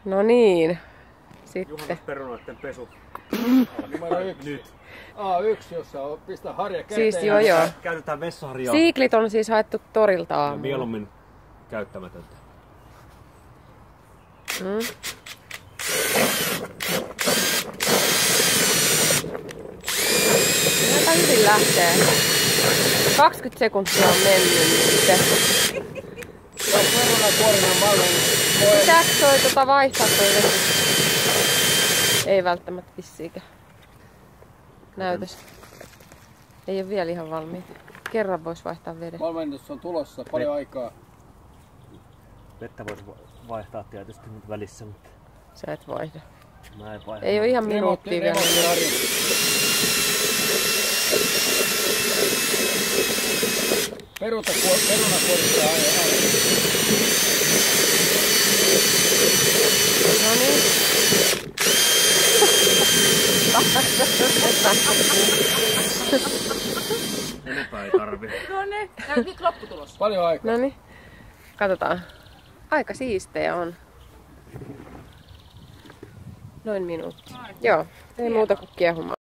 No niin. Sitten. Juhannusperunoiden pesu. Numero 1. Nyt. A1, jossa on pistä harja käteen. Siis joo. Käytetään vessaharjaa. Siiklit on siis haettu torilta aamulla. Mieluummin käyttämätöntä. Aika hyvin lähtee. 20 sekuntia on mennyt nyt. Se on perunakuorinen mallin koe. Pitääkö toi vaihtaa toi vesi? Ei välttämättä vissiinkään. Näytös. Ei ole vielä ihan valmiita. Kerran vois vaihtaa veden. Valmennus on tulossa, paljon aikaa. Vettä voisi vaihtaa tietysti nyt välissä, mutta Sä et vaihda. mä en vaihda. Ei ole ihan minuuttia vielä. Perunakuorista aina. No niin. Enempää ei tarvi. No niin, nyt lopputulos. Paljon aikaa. No niin. Katsotaan. Aika siistejä on. Noin minuutti. Joo, ei muuta kuin kiehumaan.